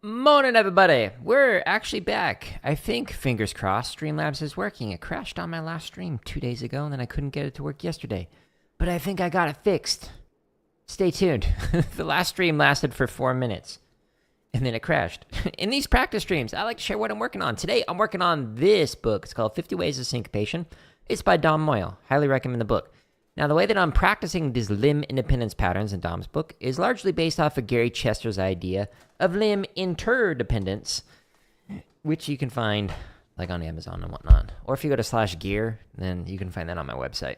Morning, everybody. We're actually back. I think, fingers crossed, Streamlabs is working. It crashed on my last stream 2 days ago, and then I couldn't get it to work yesterday. But I think I got it fixed. Stay tuned. The last stream lasted for 4 minutes, and then it crashed. In these practice streams, I like to share what I'm working on. Today, I'm working on this book. It's called 50 Ways of Syncopation. It's by Dom Moyle. Highly recommend the book. Now, the way that I'm practicing these limb independence patterns in Dom's book is largely based off of Gary Chester's idea of limb interdependence, which you can find like on Amazon and whatnot. Or if you go to /gear, then you can find that on my website.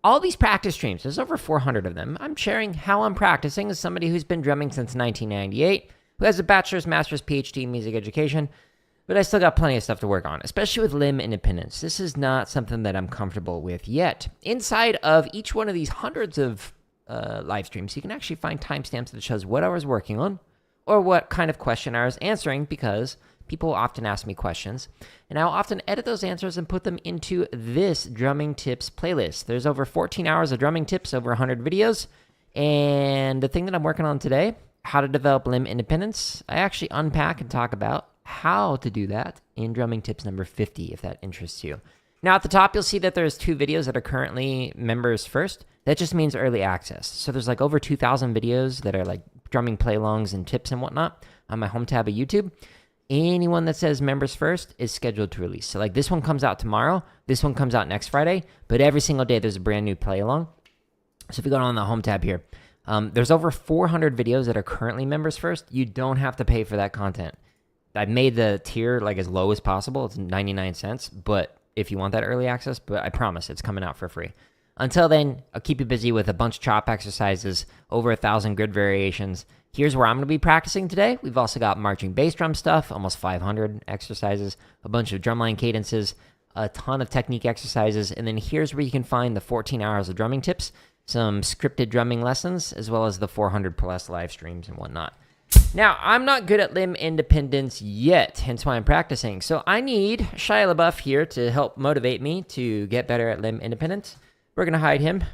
All these practice streams, there's over 400 of them. I'm sharing how I'm practicing as somebody who's been drumming since 1998, who has a bachelor's, master's, PhD in music education, but I still got plenty of stuff to work on, especially with limb independence. This is not something that I'm comfortable with yet. Inside of each one of these hundreds of live streams, you can actually find timestamps that shows what I was working on or what kind of question I was answering, because people often ask me questions, and I'll often edit those answers and put them into this drumming tips playlist. There's over 14 hours of drumming tips, over 100 videos, and the thing that I'm working on today, how to develop limb independence, I actually unpack and talk about how to do that in drumming tips number 50, if that interests you. Now at the top, you'll see that there's 2 videos that are currently members first. That just means early access. So there's like over 2,000 videos that are like drumming play-alongs and tips and whatnot on my home tab of YouTube. Anyone that says members first is scheduled to release. So like this one comes out tomorrow, this one comes out next Friday, but every single day there's a brand new play-along. So if you go on the home tab here, there's over 400 videos that are currently members first. You don't have to pay for that content. I've made the tier like as low as possible. It's 99 cents, but if you want that early access, but I promise it's coming out for free. Until then, I'll keep you busy with a bunch of chop exercises, over 1,000 grid variations. Here's where I'm going to be practicing today. We've also got marching bass drum stuff, almost 500 exercises, a bunch of drumline cadences, a ton of technique exercises, and then here's where you can find the 14 hours of drumming tips, some scripted drumming lessons, as well as the 400 plus live streams and whatnot. Now, I'm not good at limb independence yet, hence why I'm practicing. So I need Shia LaBeouf here to help motivate me to get better at limb independence. We're going to hide him.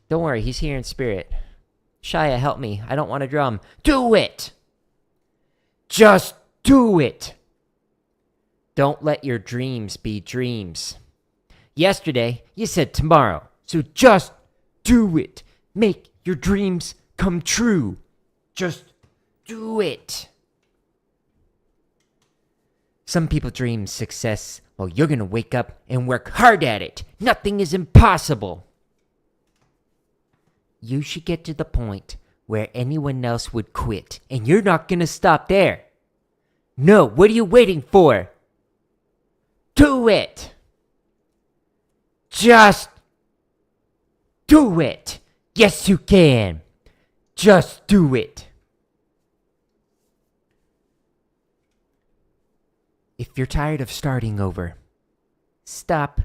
Don't worry, he's here in spirit. Shia, help me. I don't want to drum. Do it! Just do it! Don't let your dreams be dreams. Yesterday, you said tomorrow. So just do it. Make your dreams come true. Just do it. Some people dream success. Well, you're going to wake up and work hard at it. Nothing is impossible. You should get to the point where anyone else would quit, and you're not going to stop there. No, what are you waiting for? Do it. Just do it. Yes, you can. Just do it. If you're tired of starting over, stop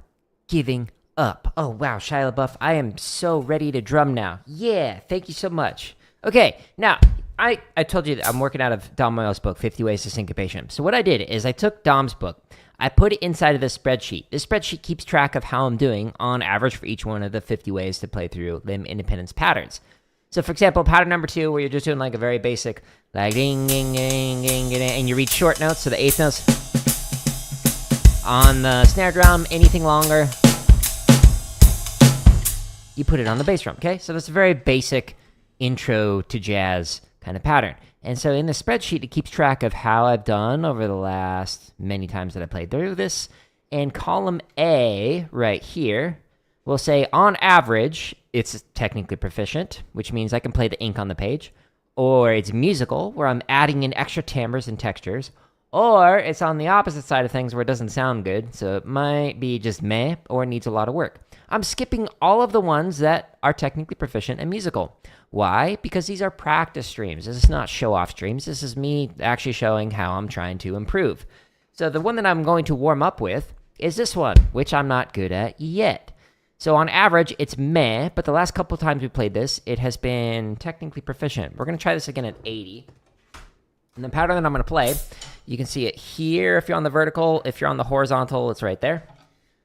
giving up. Oh, wow, Shia LaBeouf, I am so ready to drum now. Yeah, thank you so much. Okay, now, I told you that I'm working out of Dom Moyle's book, 50 Ways to Syncopation. So what I did is I took Dom's book, I put it inside of this spreadsheet. This spreadsheet keeps track of how I'm doing on average for each one of the 50 ways to play through limb independence patterns. So, for example, pattern number 2, where you're just doing like a very basic, like ding, ding, ding, ding, ding, and you reach short notes, so the 8th notes. On the snare drum, anything longer, you put it on the bass drum, okay? So that's a very basic intro to jazz kind of pattern. And so in the spreadsheet, it keeps track of how I've done over the last many times that I played through this. And column A right here will say, on average, it's technically proficient, which means I can play the ink on the page. Or it's musical, where I'm adding in extra timbres and textures. Or it's on the opposite side of things where it doesn't sound good, so it might be just meh, or it needs a lot of work. I'm skipping all of the ones that are technically proficient and musical. Why? Because these are practice streams. This is not show-off streams. This is me actually showing how I'm trying to improve. So the one that I'm going to warm up with is this one, which I'm not good at yet. So on average, it's meh, but the last couple times we played this, it has been technically proficient. We're going to try this again at 80. And the pattern that I'm going to play, you can see it here if you're on the vertical. If you're on the horizontal, it's right there.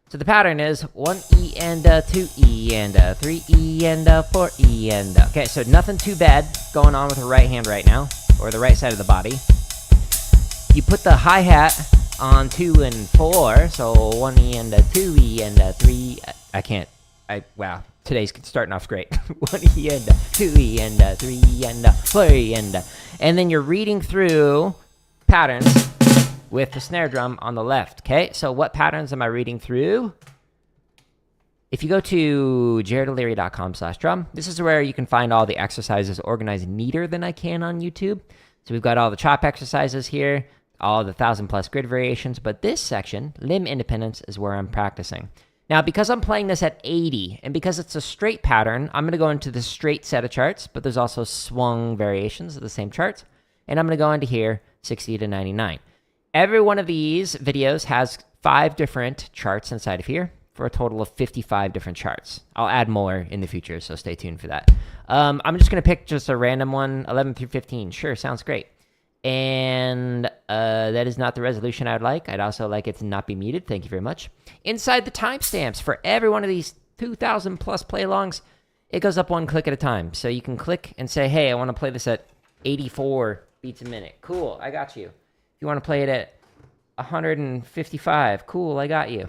So the pattern is 1 E and a 2 E and a 3 E and a 4 E and a... Okay, so nothing too bad going on with the right hand right now. or the right side of the body. You put the hi-hat on 2 and 4, so 1E and a 2E and a 3. Wow, today's starting off great. 1E and a 2E and a 3 and a 4 and then you're reading through patterns with the snare drum on the left. Okay, so what patterns am I reading through? If you go to jaredoleary.com/drum, this is where you can find all the exercises organized neater than I can on YouTube. So we've got all the chop exercises here, all the 1,000+ grid variations, but this section, limb independence, is where I'm practicing. Now, because I'm playing this at 80, and because it's a straight pattern, I'm going to go into the straight set of charts, but there's also swung variations of the same charts, and I'm going to go into here, 60 to 99. Every one of these videos has 5 different charts inside of here, for a total of 55 different charts. I'll add more in the future, so stay tuned for that. I'm just going to pick just a random one, 11 through 15. Sure, sounds great. And that is not the resolution I would like. I'd also like it to not be muted. Thank you very much. Inside the timestamps for every one of these 2,000+ play-alongs, it goes up 1 click at a time. So you can click and say, hey, I want to play this at 84 beats a minute. Cool, I got you. If you want to play it at 155, cool, I got you.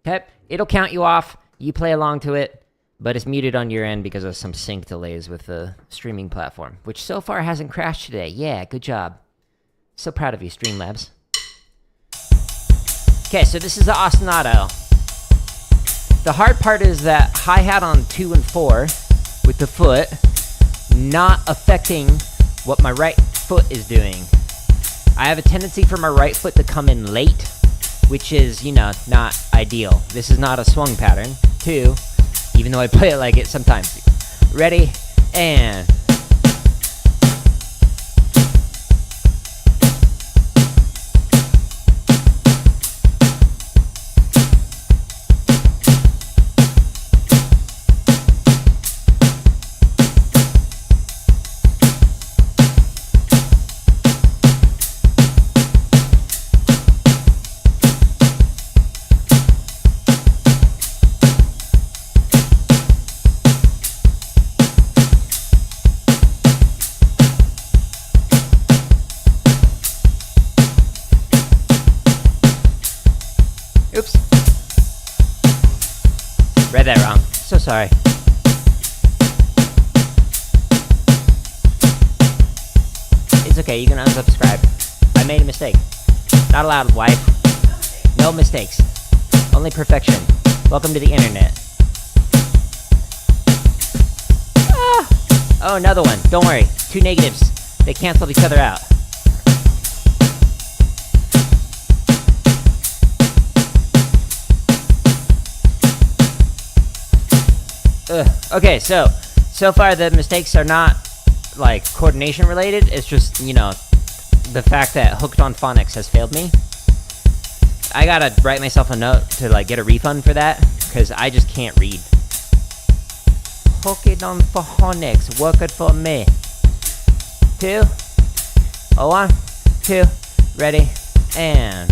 Okay, it'll count you off. You play along to it, but it's muted on your end because of some sync delays with the streaming platform, which so far hasn't crashed today. Yeah, good job. So proud of you, Streamlabs. Okay, so this is the ostinato. The hard part is that hi-hat on 2 and 4 with the foot not affecting what my right foot is doing. I have a tendency for my right foot to come in late, which is, you know, not ideal. This is not a swung pattern, too, even though I play it like it sometimes. Ready, and... Oops. Read that wrong. So sorry. It's okay, you can unsubscribe. I made a mistake. Not allowed, wife. No mistakes. Only perfection. Welcome to the internet. Ah! Oh, another one. Don't worry. 2 negatives. They canceled each other out. Okay, so far the mistakes are not, like, coordination related. It's just, you know, the fact that Hooked on Phonics has failed me. I gotta write myself a note to, like, get a refund for that, because I just can't read. Hooked on Phonics, work it for me. 2, 1, 2, ready, and...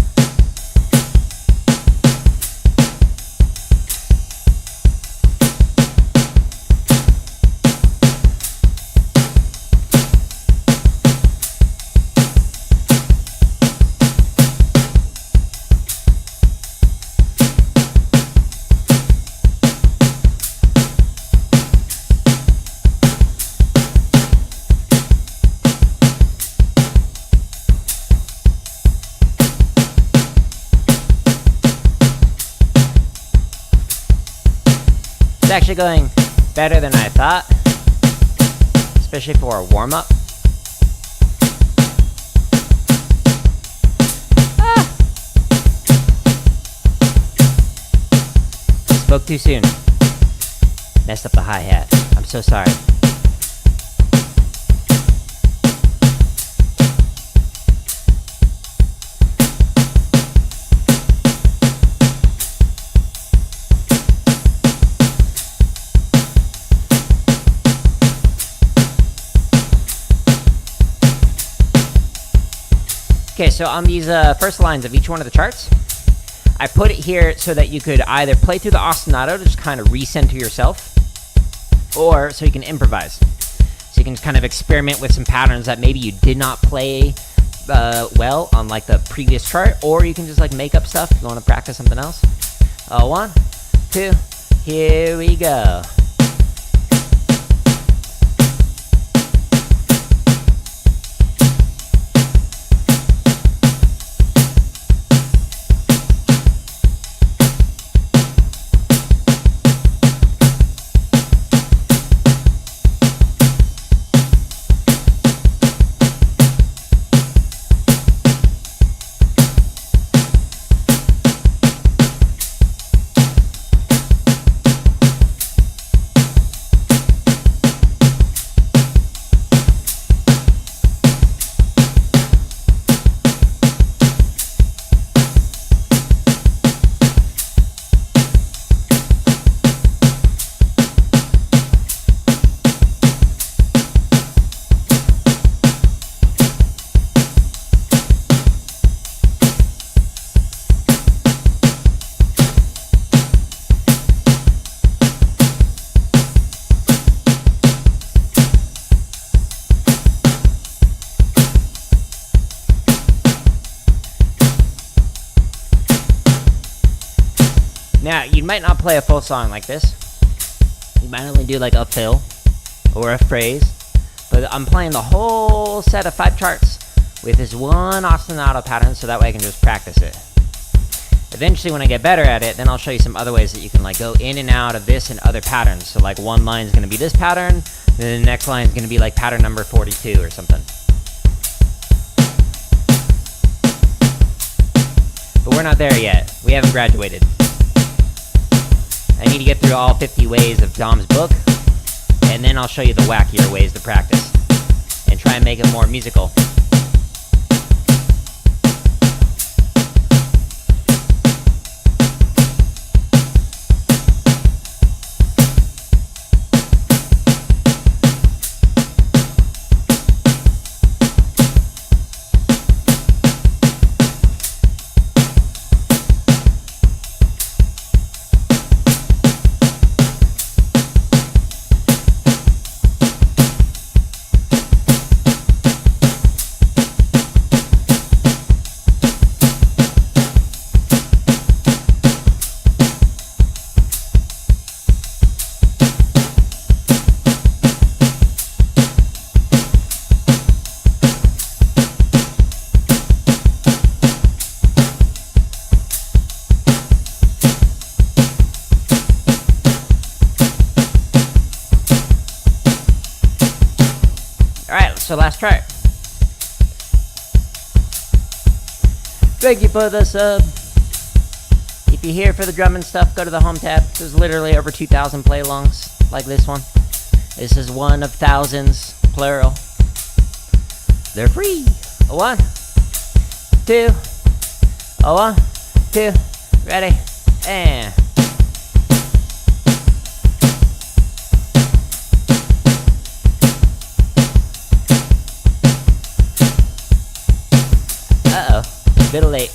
It's actually going better than I thought, especially for a warm-up. Ah! Spoke too soon. Messed up the hi-hat. I'm so sorry. Okay, so on these first lines of each one of the charts, I put it here so that you could either play through the ostinato to just kind of recenter yourself, or so you can improvise. So you can just kind of experiment with some patterns that maybe you did not play well on like the previous chart, or you can just like make up stuff if you want to practice something else. 1, 2, here we go. Now, you might not play a full song like this. You might only do like a fill or a phrase. But I'm playing the whole set of 5 charts with this one ostinato pattern, so that way I can just practice it. Eventually, when I get better at it, then I'll show you some other ways that you can like go in and out of this and other patterns. So like one line is going to be this pattern, then the next line is going to be like pattern number 42 or something. But we're not there yet. We haven't graduated. I need to get through all 50 ways of Dom's book, and then I'll show you the wackier ways to practice, and try and make it more musical. So last chart. Thank you for the sub. If you're here for the drum and stuff, go to the home tab. There's literally over 2,000 play-alongs like this one. This is one of thousands, plural. They're free. 1, 2. 1, 2. Ready? And... uh-oh. Little late.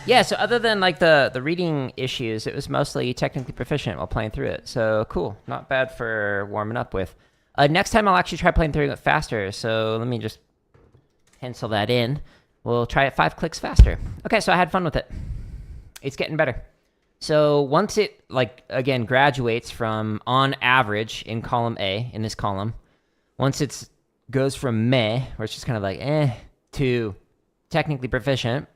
Yeah, so other than like the reading issues, it was mostly technically proficient while playing through it. So cool, not bad for warming up with. Next time I'll actually try playing through it faster. So let me just pencil that in. We'll try it 5 clicks faster. Okay, so I had fun with it. It's getting better. So once it, like, again, graduates from on average in column A, in this column, Once it goes from meh, where it's just kind of like eh, to technically proficient,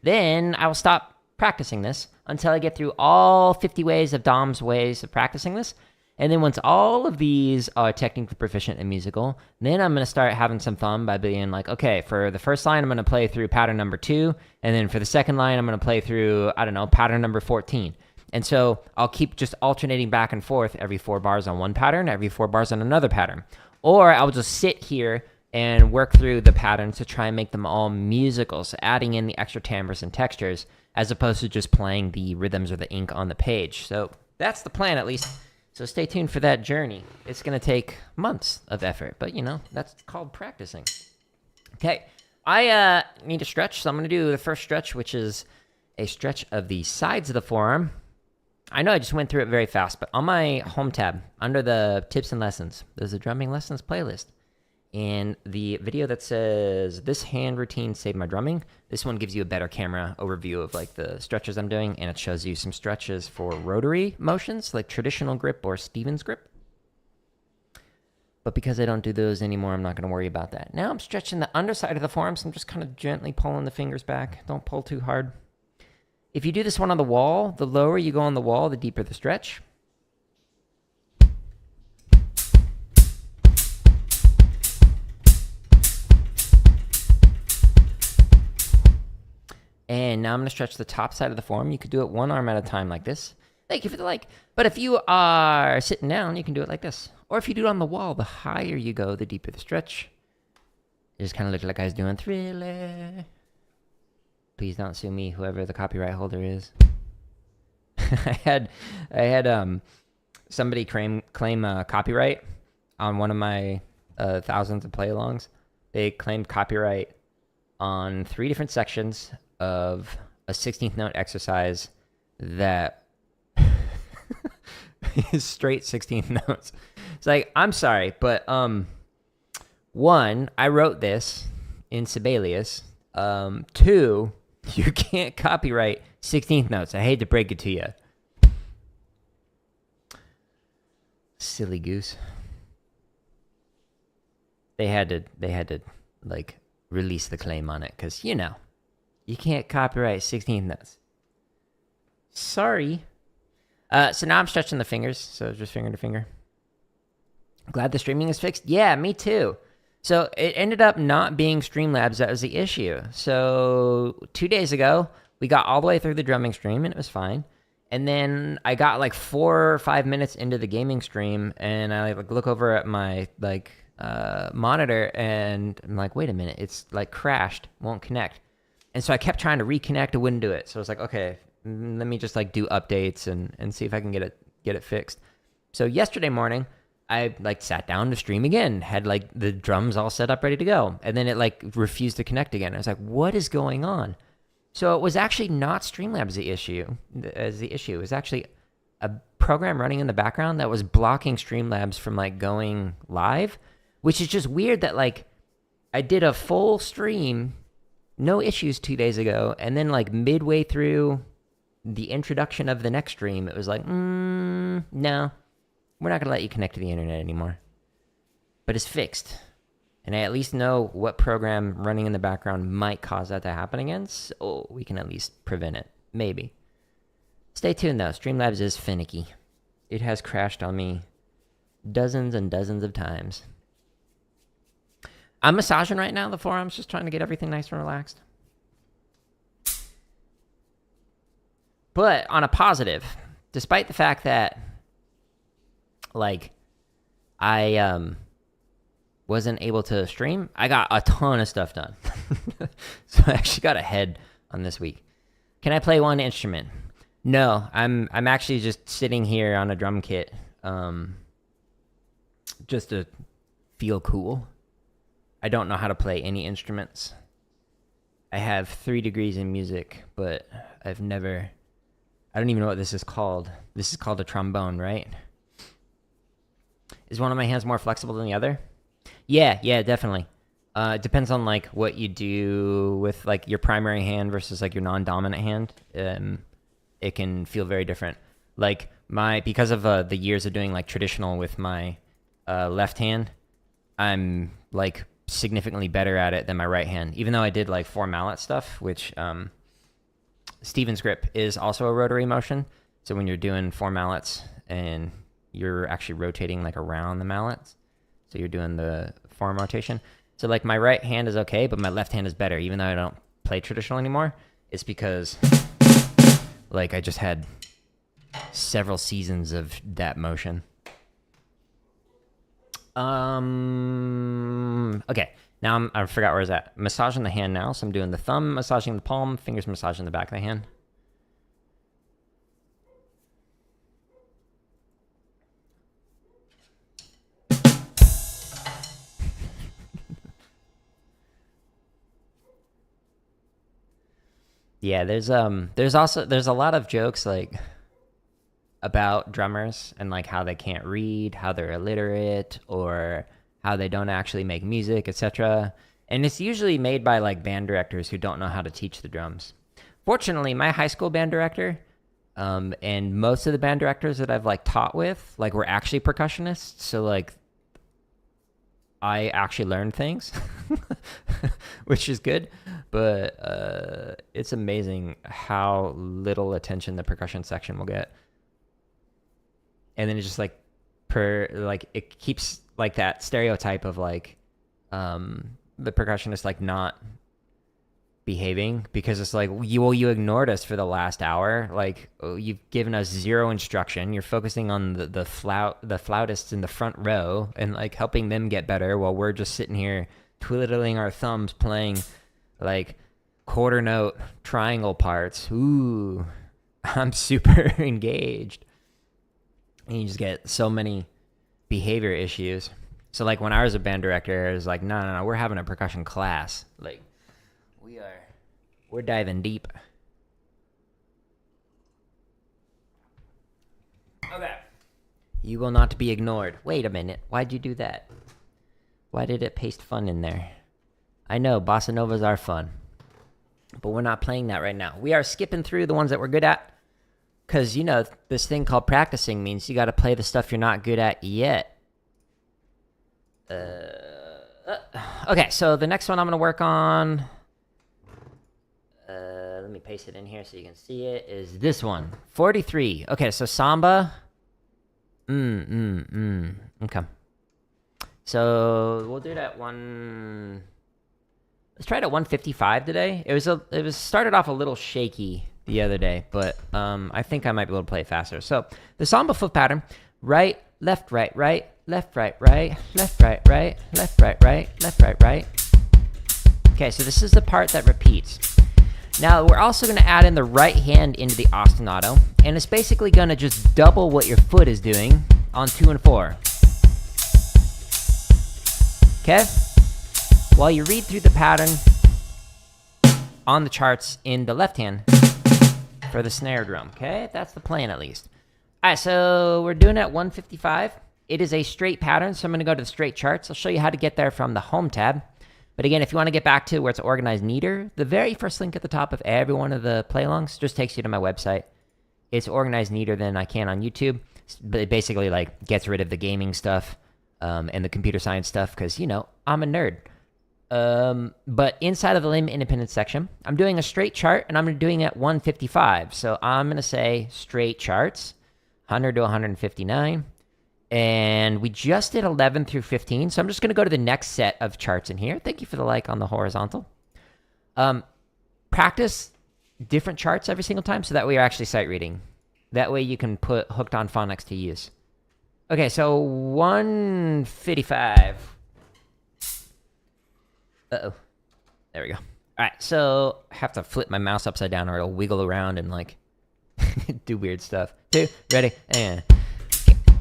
then I will stop practicing this until I get through all 50 ways of Dom's ways of practicing this. And then once all of these are technically proficient and musical, then I'm going to start having some fun by being like, okay, for the first line, I'm going to play through pattern number 2. And then for the second line, I'm going to play through, I don't know, pattern number 14. And so I'll keep just alternating back and forth every 4 bars on one pattern, every 4 bars on another pattern. Or I'll just sit here and work through the patterns to try and make them all musical, so adding in the extra timbres and textures, as opposed to just playing the rhythms or the ink on the page. So that's the plan, at least. So stay tuned for that journey. It's going to take months of effort, but, that's called practicing. Okay, I need to stretch, so I'm going to do the first stretch, which is a stretch of the sides of the forearm. I know I just went through it very fast, but on my home tab, under the tips and lessons, there's a drumming lessons playlist. And the video that says, this hand routine saved my drumming, this one gives you a better camera overview of like the stretches I'm doing, and it shows you some stretches for rotary motions, like traditional grip or Stevens grip. But because I don't do those anymore, I'm not going to worry about that. Now I'm stretching the underside of the forearm, so I'm just kind of gently pulling the fingers back. Don't pull too hard. If you do this one on the wall, the lower you go on the wall, the deeper the stretch. And now I'm going to stretch the top side of the forearm. You could do it one arm at a time like this. Like if you like. But if you are sitting down, you can do it like this. Or if you do it on the wall, the higher you go, the deeper the stretch. It just kind of looked like I was doing Thriller. Please don't sue me, whoever the copyright holder is. I had somebody claim copyright on one of my thousands of play-alongs. They claimed copyright on 3 different sections of a 16th note exercise that is straight 16th notes. It's like, I'm sorry, but 1, I wrote this in Sibelius. 2, you can't copyright 16th notes. I hate to break it to you. Silly goose. They had to like release the claim on it because you can't copyright 16th notes. Sorry. So now I'm stretching the fingers, so just finger to finger. Glad the streaming is fixed. Yeah, me too. So it ended up not being Streamlabs that was the issue. So 2 days ago, we got all the way through the drumming stream, and it was fine. And then I got like 4 or 5 minutes into the gaming stream, and I like look over at my monitor, and I'm like, wait a minute, it's like crashed, won't connect. And so I kept trying to reconnect, it wouldn't do it. So I was like, okay, let me just like do updates and see if I can get it fixed. So yesterday morning, I like sat down to stream again, had like the drums all set up ready to go, and then it like refused to connect again. I was like, what is going on? So it was actually not Streamlabs the issue. It was actually a program running in the background that was blocking Streamlabs from like going live, which is just weird that like I did a full stream, no issues 2 days ago, and then like midway through the introduction of the next stream, it was like, no, we're not going to let you connect to the internet anymore. But it's fixed. And I at least know what program running in the background might cause that to happen again, so we can at least prevent it. Maybe. Stay tuned, though. Streamlabs is finicky. It has crashed on me dozens and dozens of times. I'm massaging right now, the forearms, just trying to get everything nice and relaxed. But on a positive, despite the fact that, like, I wasn't able to stream, I got a ton of stuff done. So I actually got ahead on this week. Can I play one instrument? No, I'm actually just sitting here on a drum kit, just to feel cool. I don't know how to play any instruments. I have 3 degrees in music, but I don't even know what this is called. This is called a trombone, right? Is one of my hands more flexible than the other? Yeah, definitely. It depends on like what you do with like your primary hand versus like your non-dominant hand. It can feel very different. Like because of the years of doing like traditional with my left hand, I'm like significantly better at it than my right hand, even though I did like 4 mallet stuff, which Steven's grip is also a rotary motion. So when you're doing 4 mallets and you're actually rotating like around the mallets, so you're doing the form rotation. So like my right hand is okay, but my left hand is better, even though I don't play traditional anymore. It's because like I just had several seasons of that motion. Okay, now I forgot where I was at. Massaging the hand now, so I'm doing the thumb massaging the palm, fingers massaging the back of the hand. Yeah, there's a lot of jokes like about drummers and like how they can't read, how they're illiterate, or how they don't actually make music, etc. And it's usually made by like band directors who don't know how to teach the drums. Fortunately, my high school band director, and most of the band directors that I've like taught with, like were actually percussionists. So like I actually learned things, which is good. But it's amazing how little attention the percussion section will get. And then it's just like it keeps like that stereotype of like the percussionist like not behaving, because it's like you ignored us for the last hour. Like you've given us zero instruction. You're focusing on the flautists in the front row and like helping them get better while we're just sitting here twiddling our thumbs playing like quarter note triangle parts. Ooh, I'm super engaged. And you just get so many behavior issues. So like when I was a band director, I was like, no, we're having a percussion class. Like we're diving deep. Okay. You will not be ignored. Wait a minute. Why'd you do that? Why did it paste fun in there? I know, bossa novas are fun. But we're not playing that right now. We are skipping through the ones that we're good at. Because, you know, this thing called practicing means you got to play the stuff you're not good at yet. Okay, so the next one I'm going to work on... let me paste it in here so you can see it, is this one. 43. Okay, so Samba. Okay. So we'll do it at one... Let's try it at 155 today. It was started off a little shaky the other day, but I think I might be able to play it faster. So the Samba foot pattern: right, left, right, right, left, right, right, left, right, right, left, right, right, left, right, right. Okay, so this is the part that repeats. Now we're also going to add in the right hand into the ostinato, and it's basically going to just double what your foot is doing on 2 and 4. Okay? While you read through the pattern on the charts in the left hand for the snare drum. Okay? That's the plan at least. Alright, so we're doing it at 155. It is a straight pattern, so I'm going to go to the straight charts. I'll show you how to get there from the home tab. But again, if you want to get back to where it's organized neater, the very first link at the top of every one of the play-alongs just takes you to my website. It's organized neater than I can on YouTube. But it basically like gets rid of the gaming stuff and the computer science stuff because, you know, I'm a nerd. But inside of the limb independent section, I'm doing a straight chart, and I'm doing it at 155. So I'm going to say straight charts, 100 to 159. And we just did 11 through 15, so I'm just going to go to the next set of charts in here. Thank you for the like on the horizontal. Practice different charts every single time, so that way you're actually sight reading. That way you can put hooked on phonics to use. Okay, so 155. Uh-oh. There we go. All right, so I have to flip my mouse upside down or it'll wiggle around and, like, do weird stuff. 2, ready, and...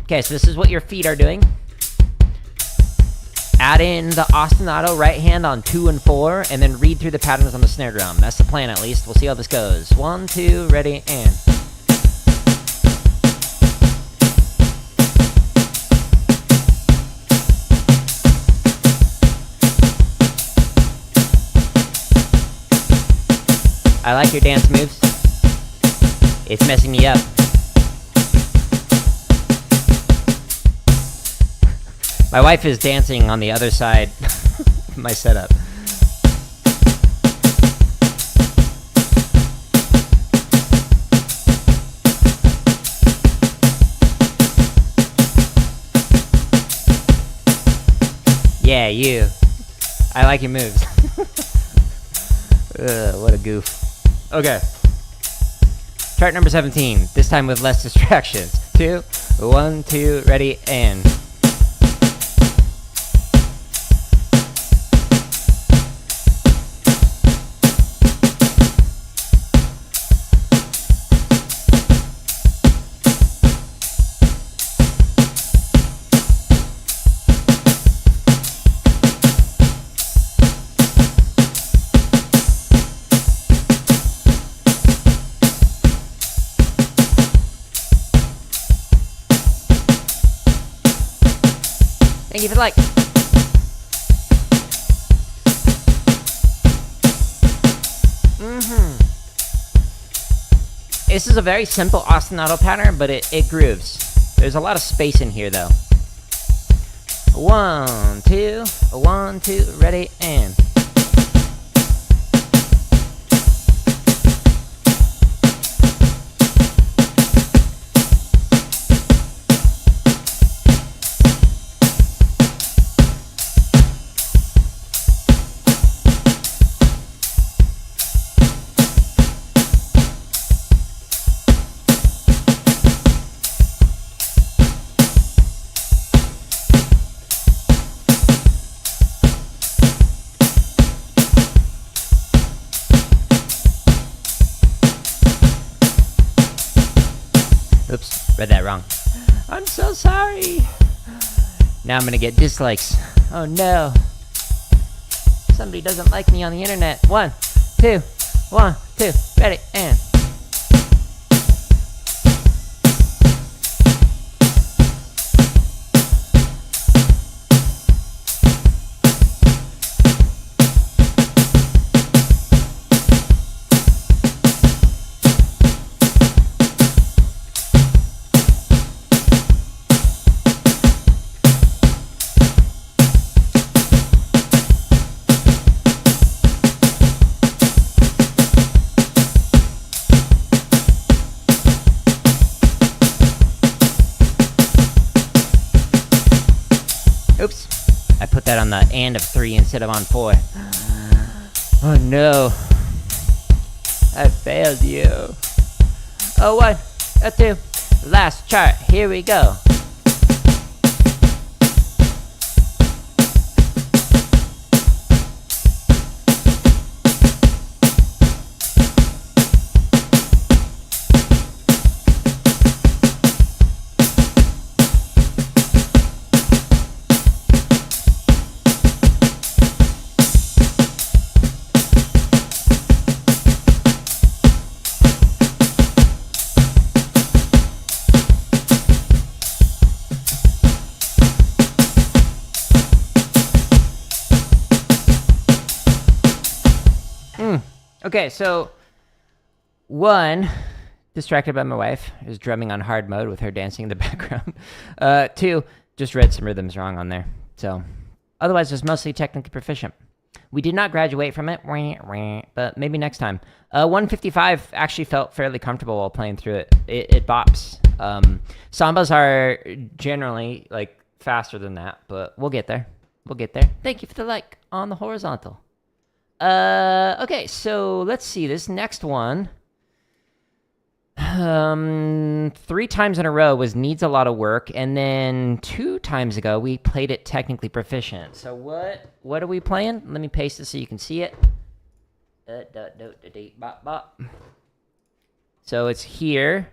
Okay, so this is what your feet are doing. Add in the ostinato right hand on 2 and 4, and then read through the patterns on the snare drum. That's the plan, at least. We'll see how this goes. 1, 2, ready, and... I like your dance moves. It's messing me up. My wife is dancing on the other side of my setup. Yeah, you. I like your moves. What a goof. Okay. Chart number 17. This time with less distractions. 2, 1, 2, ready, and... Thank you for the like. This is a very simple ostinato pattern, but it grooves. There's a lot of space in here, though. 1, 2, 1, 2, ready, and... Oops, read that wrong. I'm so sorry. Now I'm gonna get dislikes. Oh no. Somebody doesn't like me on the internet. 1, 2, 1, 2, ready, and... Oops, I put that on the and of 3 instead of on 4. Oh no, I failed you. Oh, 1, 2, last chart, here we go. Okay, so 1, distracted by my wife, is drumming on hard mode with her dancing in the background. 2, just read some rhythms wrong on there. So, otherwise, it's mostly technically proficient. We did not graduate from it, but maybe next time. 155 actually felt fairly comfortable while playing through it. It bops. Sambas are generally like faster than that, but we'll get there. We'll get there. Thank you for the like on the horizontal. Okay, so let's see. This next one, 3 times in a row needs a lot of work, and then 2 times ago we played it technically proficient. So what are we playing? Let me paste it so you can see it. So it's here,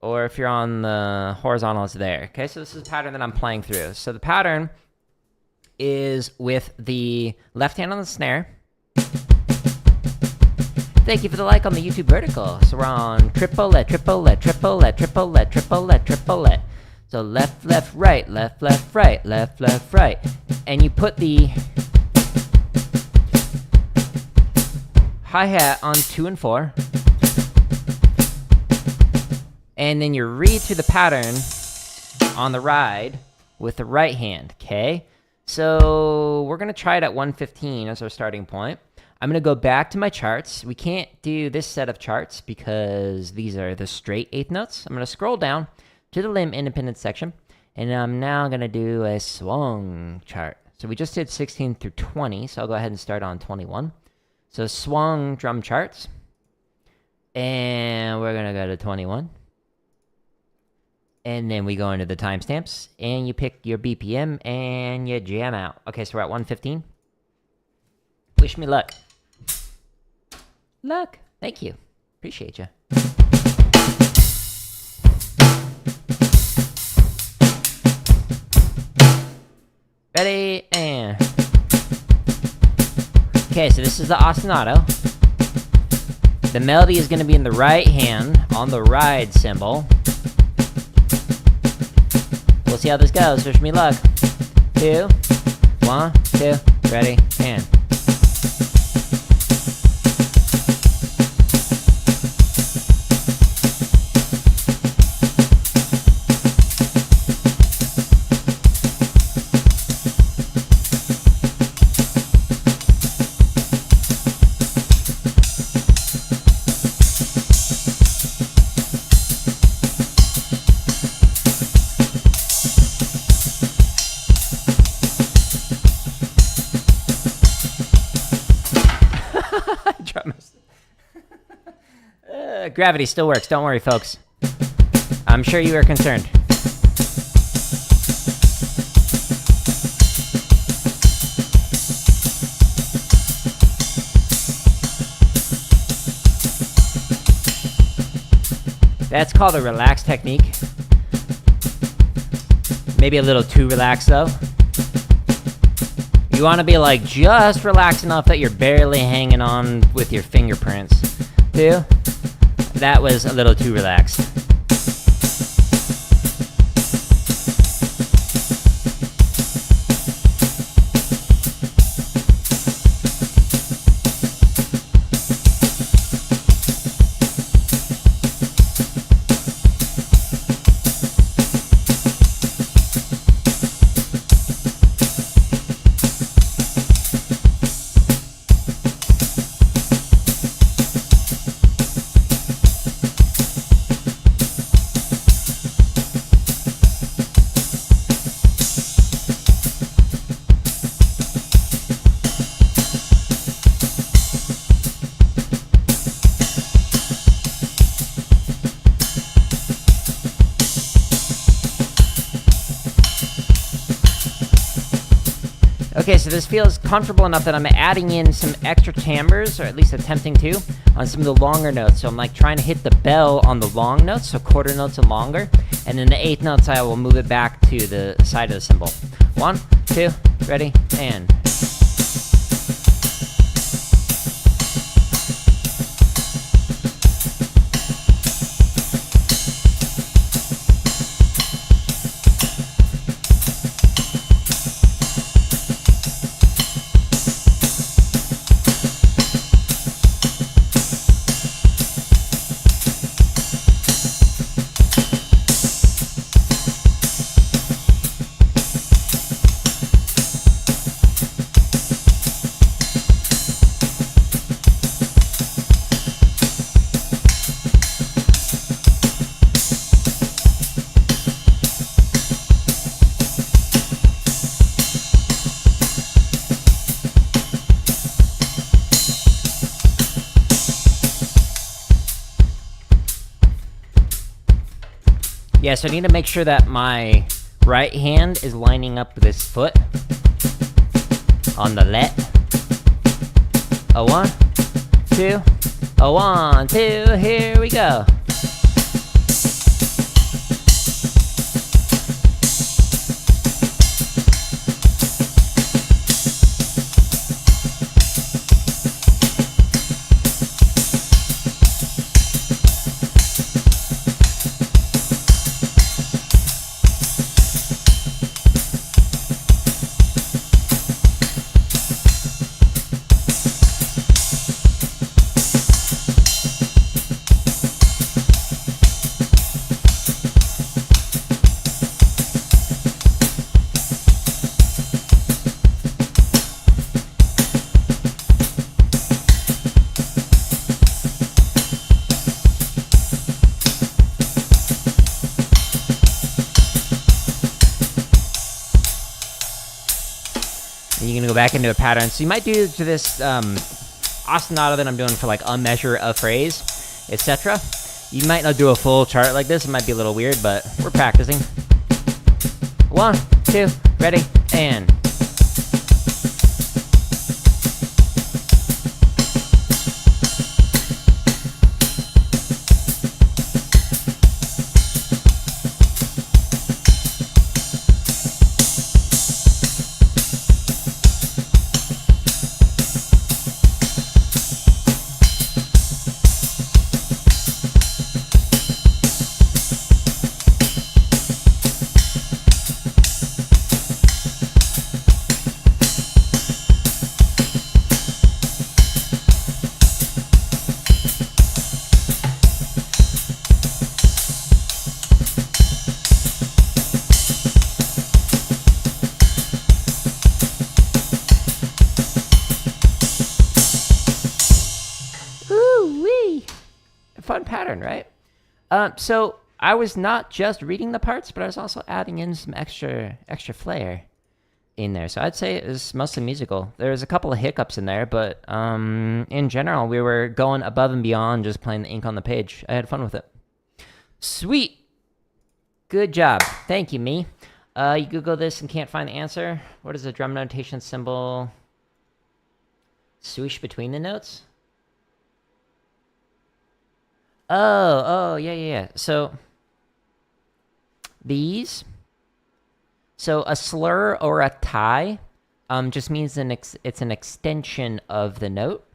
or if you're on the horizontal, it's there. Okay, so this is the pattern that I'm playing through. So the pattern is with the left hand on the snare. Thank you for the like on the YouTube vertical. So we're on triplet, triplet, triplet, triplet, triplet, triplet. So left, left, right, left, left, right, left, left, right. And you put the hi-hat on 2 and 4. And then you read through the pattern on the ride with the right hand, okay? So we're going to try it at 115 as our starting point. I'm going to go back to my charts. We can't do this set of charts because these are the straight eighth notes. I'm going to scroll down to the limb independent section, and I'm now going to do a swung chart. So we just did 16 through 20, so I'll go ahead and start on 21. So swung drum charts, and we're going to go to 21. And then we go into the timestamps, and you pick your BPM, and you jam out. Okay, so we're at 115. Wish me luck. Luck. Thank you. Appreciate you. Ready, and... Okay, so this is the ostinato. The melody is going to be in the right hand on the ride cymbal. We'll see how this goes. Wish me luck. 2, 1, 2, ready, and... Gravity still works, don't worry, folks. I'm sure you are concerned. That's called a relaxed technique. Maybe a little too relaxed, though. You want to be like just relaxed enough that you're barely hanging on with your fingerprints. 2. That was a little too relaxed. Okay, so this feels comfortable enough that I'm adding in some extra timbres, or at least attempting to, on some of the longer notes. So I'm like trying to hit the bell on the long notes, so quarter notes and longer. And then the eighth notes, I will move it back to the side of the cymbal. 1, 2, ready, and... Yeah, so I need to make sure that my right hand is lining up with this foot on the let. A 1, 2, a 1, 2, here we go. And you're gonna go back into a pattern. So you might do to this ostinato that I'm doing for like a measure, a phrase, etc. You might not do a full chart like this. It might be a little weird, but we're practicing. 1, 2, ready, and... Fun pattern, right? So I was not just reading the parts, but I was also adding in some extra flair in there. So I'd say it was mostly musical. There was a couple of hiccups in there, but in general, we were going above and beyond just playing the ink on the page. I had fun with it. Sweet. Good job. Thank you, me. You Google this and can't find the answer. What is a drum notation symbol? Swoosh between the notes? Oh, yeah. So, these. So, a slur or a tie just means it's an extension of the note.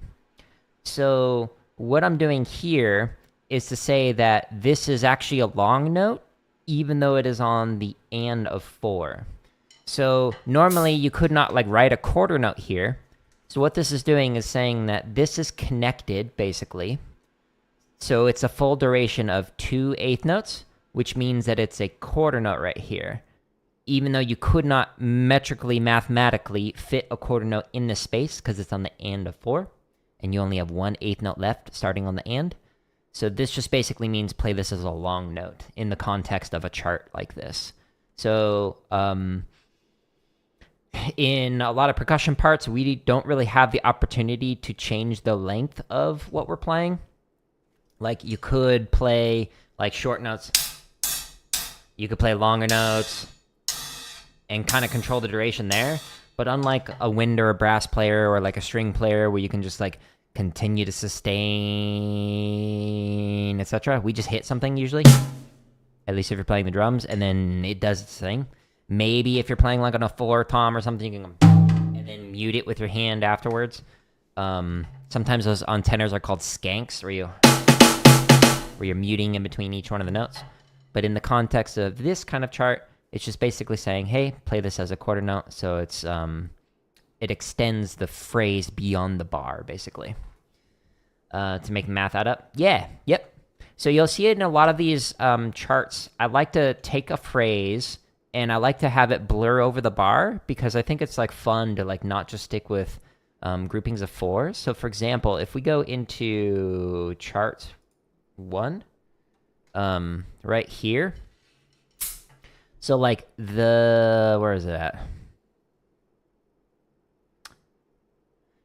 So, what I'm doing here is to say that this is actually a long note, even though it is on the and of 4. So, normally you could not, like, write a quarter note here. So, what this is doing is saying that this is connected, basically. So it's a full duration of 2 eighth notes, which means that it's a quarter note right here. Even though you could not mathematically fit a quarter note in this space because it's on the and of 4, and you only have 1 eighth note left starting on the and. So this just basically means play this as a long note in the context of a chart like this. So in a lot of percussion parts, we don't really have the opportunity to change the length of what we're playing. Like, you could play, like, short notes. You could play longer notes and kind of control the duration there. But unlike a wind or a brass player or, like, a string player where you can just, like, continue to sustain, etc., we just hit something usually. At least if you're playing the drums, and then it does its thing. Maybe if you're playing, like, on a 4-tom or something, you can and then mute it with your hand afterwards. Sometimes those on tenors are called skanks, where you're muting in between each one of the notes. But in the context of this kind of chart, it's just basically saying, hey, play this as a quarter note. So it's it extends the phrase beyond the bar, basically. To make the math add up. Yeah, yep. So you'll see it in a lot of these charts. I like to take a phrase and I like to have it blur over the bar because I think it's like fun to like not just stick with groupings of 4s. So for example, if we go into chart 1, right here. So like where is it at?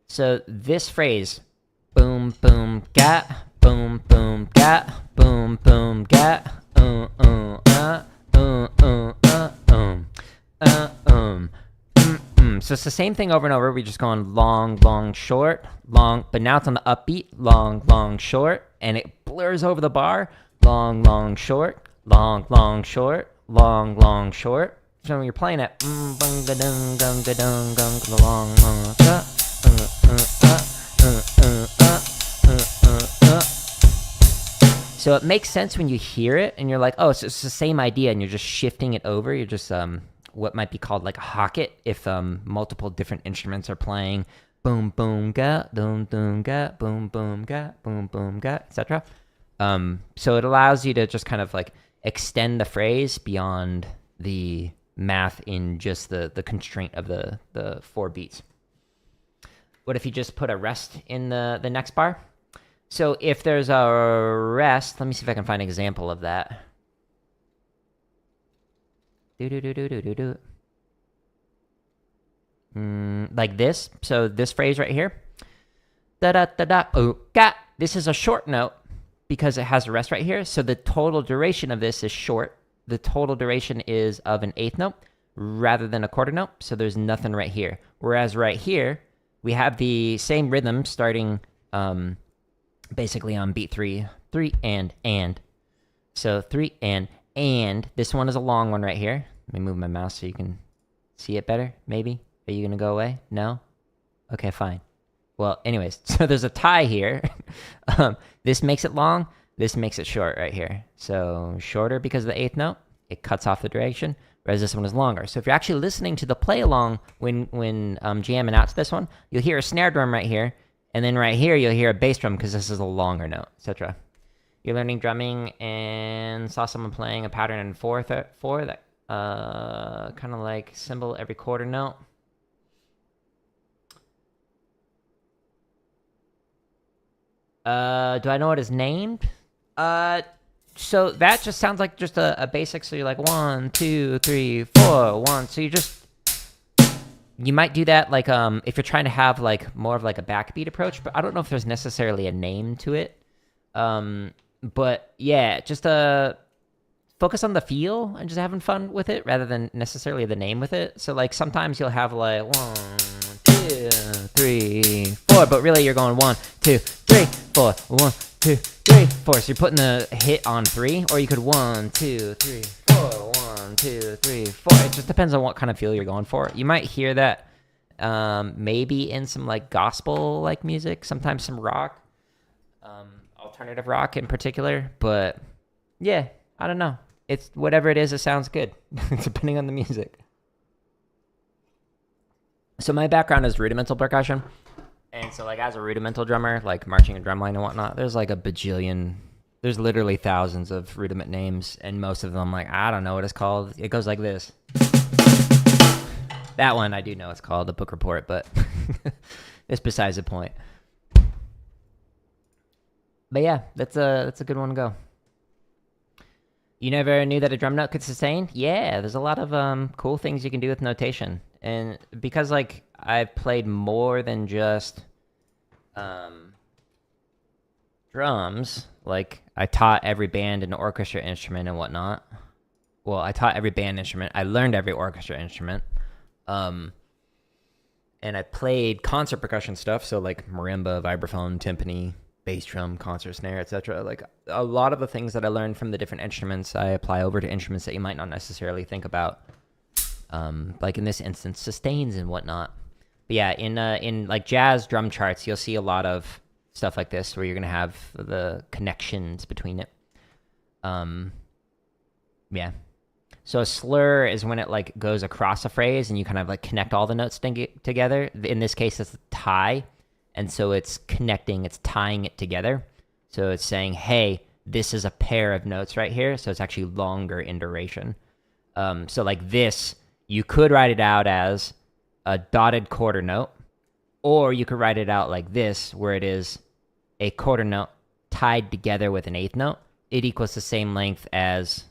So this phrase, boom, boom, gat, boom, boom, gat, boom, boom, gat, So it's the same thing over and over. We're just going long, long, short, long, but now it's on the upbeat, long, long, short, and it blurs over the bar, long, long, short, long, long, short, long, long, short. So when you're playing it, so it makes sense when you hear it and you're like, oh, it's the same idea, and you're just shifting it over. You're just what might be called like a hocket if multiple different instruments are playing boom boom ga boom boom ga boom boom ga boom boom ga, etc. So it allows you to just kind of like extend the phrase beyond the math in just the constraint of the 4 beats. What if you just put a rest in the next bar? So if there's a rest, let me see if I can find an example of that. like this. So this phrase right here, da da da da oh ga. This is a short note because it has a rest right here. So the total duration of this is short. The total duration is of an eighth note rather than a quarter note. So there's nothing right here. Whereas right here, we have the same rhythm starting basically on beat 3, 3 and. So 3 and. This one is a long one right here. Let me move my mouse so you can see it better, maybe. Are you gonna go away? No? Okay, fine. Well, anyways, so there's a tie here. This makes it long. This makes it short right here. So shorter because of the eighth note. It cuts off the duration, whereas this one is longer. So if you're actually listening to the play along when jamming out to this one, you'll hear a snare drum right here, and then right here you'll hear a bass drum because this is a longer note, etc. You're learning drumming and saw someone playing a pattern in 4/4 that kind of like cymbal every quarter note. Do I know what is named? So that just sounds like just a basic. So you're like 1, 2, 3, 4, 1. So you might do that like if you're trying to have like more of like a backbeat approach, but I don't know if there's necessarily a name to it. But yeah, just focus on the feel and just having fun with it rather than necessarily the name with it. So like sometimes you'll have like 1, 2, 3, 4, but really you're going 1, 2, 3, 4, 1, 2, 3, 4. So you're putting the hit on 3, or you could 1, 2, 3, 4, 1, 2, 3, 4. It just depends on what kind of feel you're going for. You might hear that maybe in some like gospel like music, sometimes some rock, alternative rock in particular. But yeah, I don't know. It's whatever it is, it sounds good depending on the music. So my background is rudimental percussion. And so like as a rudimental drummer, like marching a drumline and whatnot, there's like a bajillion, there's literally thousands of rudiment names, and most of them like, I don't know what it's called. It goes like this. That one I do know it's called, the book report, but it's besides the point. But yeah, that's a good one to go. You never knew that a drum note could sustain? Yeah, there's a lot of cool things you can do with notation. And because like I've played more than just drums, like I taught every band an orchestra instrument and whatnot. Well, I taught every band instrument. I learned every orchestra instrument. And I played concert percussion stuff, so like marimba, vibraphone, timpani, bass drum, concert snare, etc. Like a lot of the things that I learned from the different instruments, I apply over to instruments that you might not necessarily think about. Like in this instance, sustains and whatnot. But yeah, in like jazz drum charts, you'll see a lot of stuff like this where you're gonna have the connections between it. Yeah. So a slur is when it like goes across a phrase and you kind of like connect all the notes together. In this case, it's a tie. And so it's connecting, it's tying it together. So it's saying, hey, this is a pair of notes right here. So it's actually longer in duration. So like this, you could write it out as a dotted quarter note, or you could write it out like this, where it is a quarter note tied together with an eighth note. It equals the same length as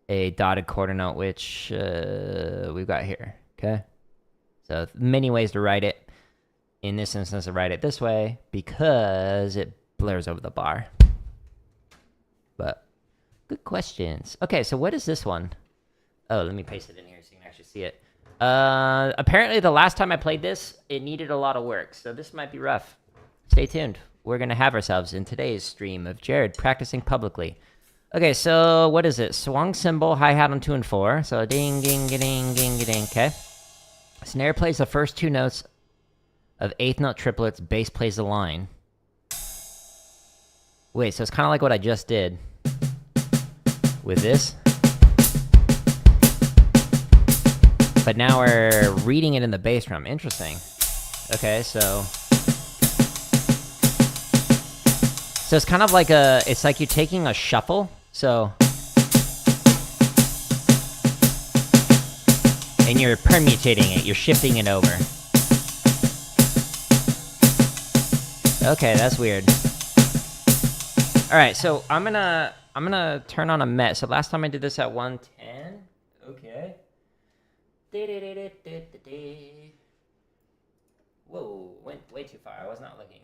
a dotted quarter note, which we've got here, okay? So many ways to write it. In this instance, I write it this way because it blurs over the bar. But good questions. Okay, so what is this one? Oh, let me paste it in here so you can actually see it. Apparently, the last time I played this, it needed a lot of work, so this might be rough. Stay tuned. We're going to have ourselves in today's stream of Jared practicing publicly. Okay, so what is it? Swung cymbal, hi-hat on 2 and 4. So ding, ding, ding, ding, ding, okay? Snare plays the first 2 notes of eighth note triplets, bass plays the line. Wait, so it's kind of like what I just did with this. But now we're reading it in the bass drum. Interesting. Okay, so it's kind of like it's like you're taking a shuffle. So, and you're permutating it, you're shifting it over. Okay, that's weird. All right, so I'm gonna turn on a met. So last time I did this at 110. Okay. Whoa, went way too far. I was not looking.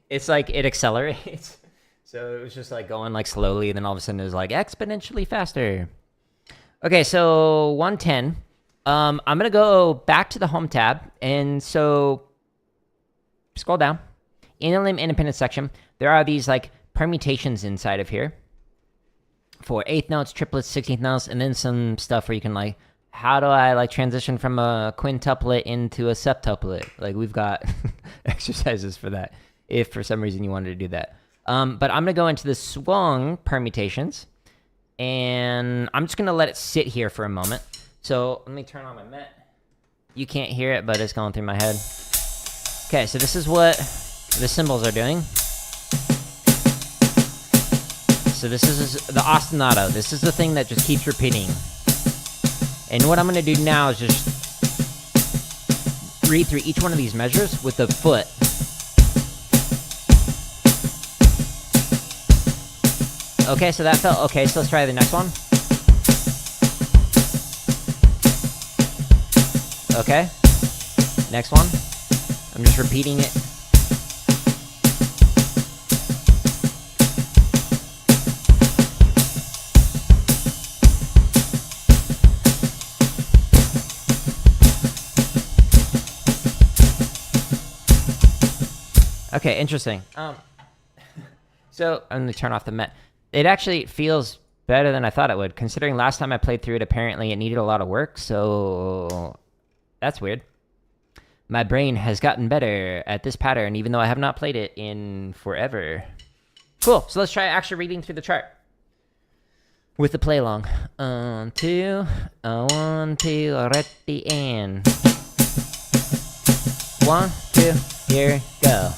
It's like it accelerates. So it was just like going like slowly, and then all of a sudden it was like exponentially faster. Okay, so 110. I'm gonna go back to the home tab, and so scroll down. In the limb independent section, there are these like permutations inside of here for 8th notes, triplets, 16th notes, and then some stuff where you can like, how do I like transition from a quintuplet into a septuplet? Like we've got exercises for that if for some reason you wanted to do that. But I'm gonna go into the swung permutations, and I'm just gonna let it sit here for a moment. So let me turn on my Met. You can't hear it, but it's going through my head. Okay, so this is what the cymbals are doing. So this is the ostinato. This is the thing that just keeps repeating. And what I'm going to do now is just read through each one of these measures with the foot. Okay, so that felt okay. So let's try the next one. Okay. Next one. I'm just repeating it. Okay, interesting. So I'm gonna turn off the Met. It actually feels better than I thought it would, considering last time I played through it, apparently it needed a lot of work, so that's weird. My brain has gotten better at this pattern, even though I have not played it in forever. Cool, so let's try actually reading through the chart with the play along. 2, 1, 2, ready, and 1, 2, here, go.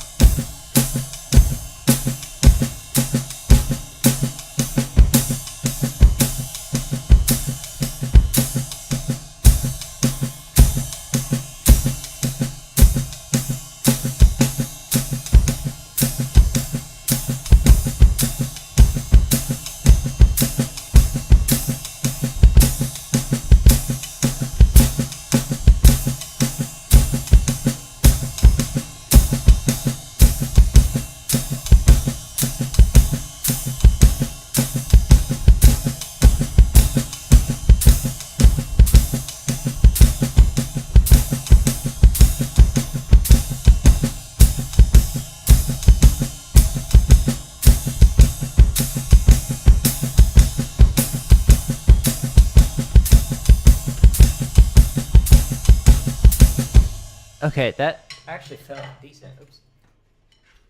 Okay, that actually felt decent. Oops.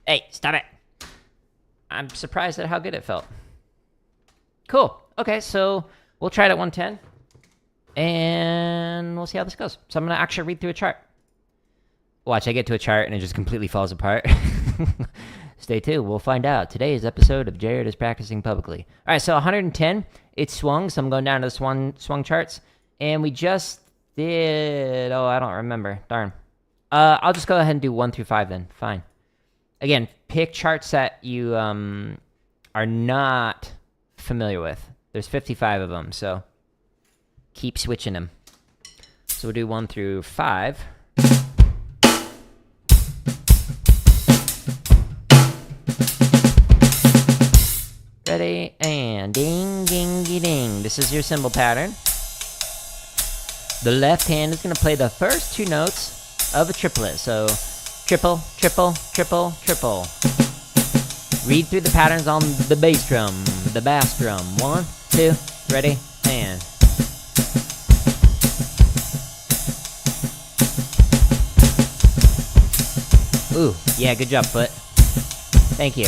Hey, stop it. I'm surprised at how good it felt. Cool. Okay, so we'll try it at 110. And we'll see how this goes. So I'm going to actually read through a chart. Watch, I get to a chart and it just completely falls apart. Stay tuned. We'll find out. Today's episode of Jared is Practicing Publicly. All right, so 110, it's swung. So I'm going down to the swung charts. And we just did... Oh, I don't remember. Darn. I'll just go ahead and do 1 through 5 then. Fine. Again, pick charts that you are not familiar with. There's 55 of them, so keep switching them. So we'll do 1 through 5. Ready, and ding, ding, ding. This is your cymbal pattern. The left hand is going to play the first 2 notes of a triplet. So triple, triple, triple, triple. Read through the patterns on the bass drum, the bass drum. 1, 2, ready, and. Ooh, yeah, good job, foot. Thank you.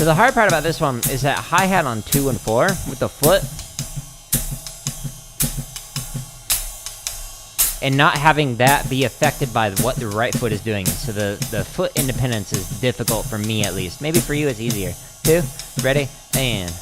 So the hard part about this one is that hi-hat on 2 and 4 with the foot, and not having that be affected by what the right foot is doing. So the foot independence is difficult for me, at least. Maybe for you it's easier. 2, ready, and...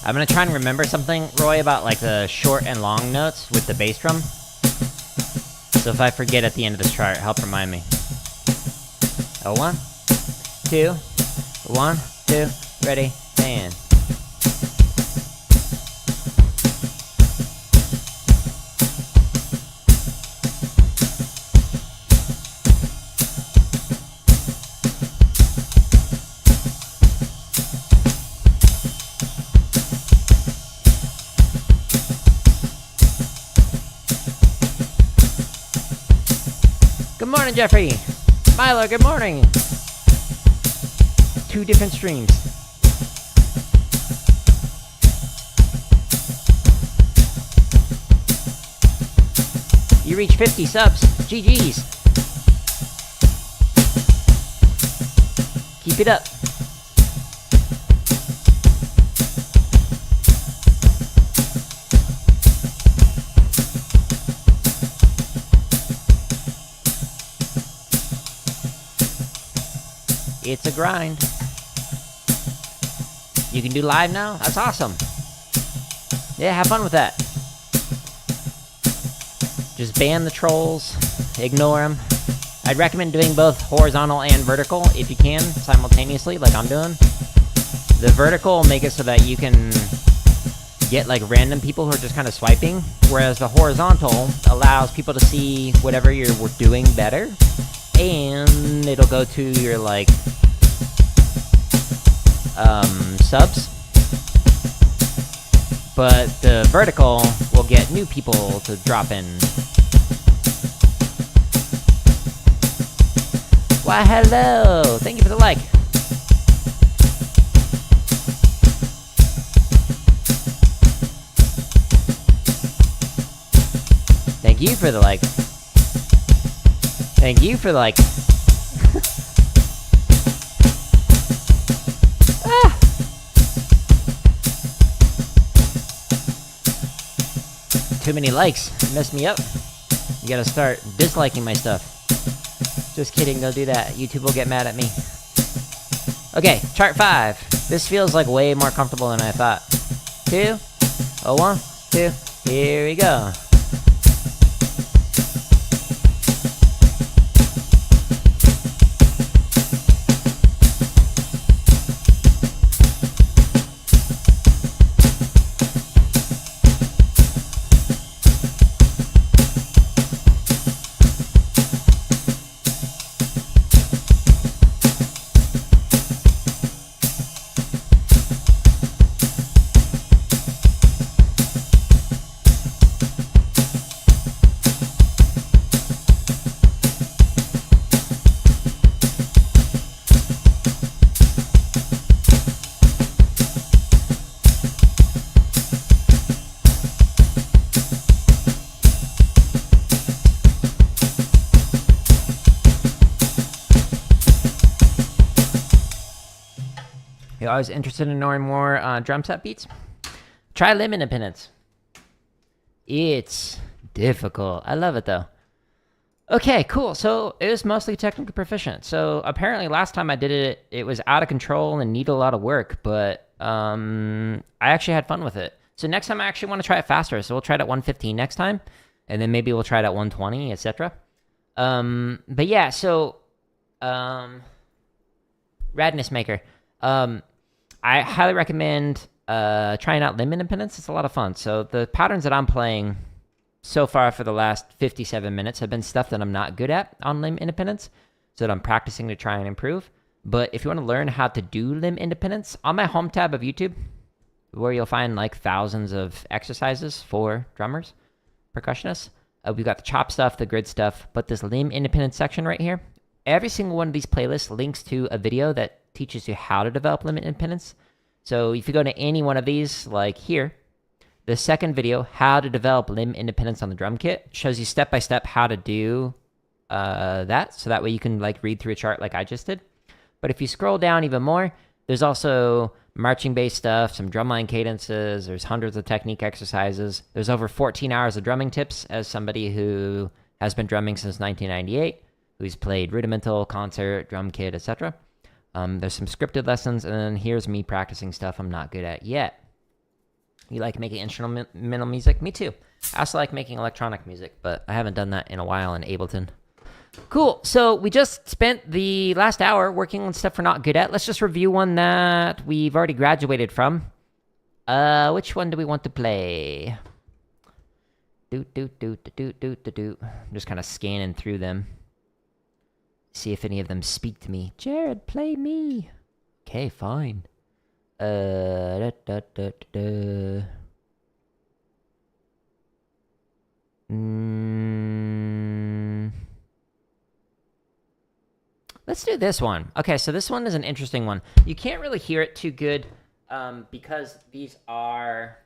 I'm gonna try and remember something, Roy, about like the short and long notes with the bass drum. So if I forget at the end of this chart, help remind me. 1, 2, 1, 2, ready, and... Good morning, Jeffrey! Milo, good morning! 2 different streams. You reach 50 subs. GG's. Keep it up. It's a grind. You can do live now? That's awesome. Yeah, have fun with that. Just ban the trolls. Ignore them. I'd recommend doing both horizontal and vertical if you can, simultaneously, like I'm doing. The vertical will make it so that you can get like random people who are just kind of swiping, whereas the horizontal allows people to see whatever you're doing better, and it'll go to your like subs. But the vertical will get new people to drop in. Why, hello! Thank you for the like. Thank you for the like. Thank you for the like. Ah. Too many likes. It messed me up. You gotta start disliking my stuff. Just kidding, don't do that. YouTube will get mad at me. Okay, chart 5. This feels like way more comfortable than I thought. 2, 1, 2, here we go. You're always interested in knowing more drum set beats? Try limb independence. It's difficult. I love it though. Okay, cool. So it was mostly technically proficient. So apparently last time I did it, it was out of control and needed a lot of work, but I actually had fun with it. So next time I actually want to try it faster. So we'll try it at 115 next time, and then maybe we'll try it at 120, etc. But yeah, so Radness Maker. I highly recommend trying out limb independence. It's a lot of fun. So the patterns that I'm playing so far for the last 57 minutes have been stuff that I'm not good at on limb independence, so that I'm practicing to try and improve. But if you want to learn how to do limb independence, on my home tab of YouTube, where you'll find like thousands of exercises for drummers, percussionists, we've got the chop stuff, the grid stuff, but this limb independence section right here, every single one of these playlists links to a video that teaches you how to develop limb independence. So if you go to any one of these, like here, the second video, how to develop limb independence on the drum kit, shows you step-by-step how to do that. So that way you can like read through a chart like I just did. But if you scroll down even more, there's also marching bass stuff, some drumline cadences, there's hundreds of technique exercises. There's over 14 hours of drumming tips as somebody who has been drumming since 1998, who's played rudimental, concert, drum kit, etc. There's some scripted lessons, and then here's me practicing stuff I'm not good at yet. You like making instrumental music? Me too. I also like making electronic music, but I haven't done that in a while in Ableton. Cool. So we just spent the last hour working on stuff we're not good at. Let's just review one that we've already graduated from. Which one do we want to play? I'm just kind of scanning through them. See if any of them speak to me. Jared, play me. Okay, fine. Let's do this one. Okay, so this one is an interesting one. You can't really hear it too good because these are...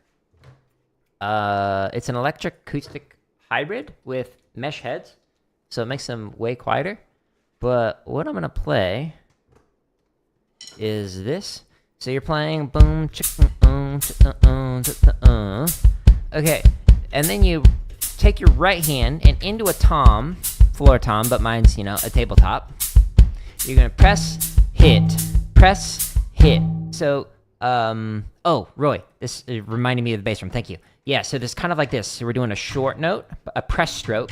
it's an electric acoustic hybrid with mesh heads, so it makes them way quieter. But what I'm going to play is this. So you're playing boom, chicken, okay, and then you take your right hand and into a tom, floor tom, but mine's, you know, a tabletop. You're going to press, hit. So, oh, Roy, this is reminding me of the bass drum. Thank you. Yeah, so there's kind of like this. So we're doing a short note, a press stroke,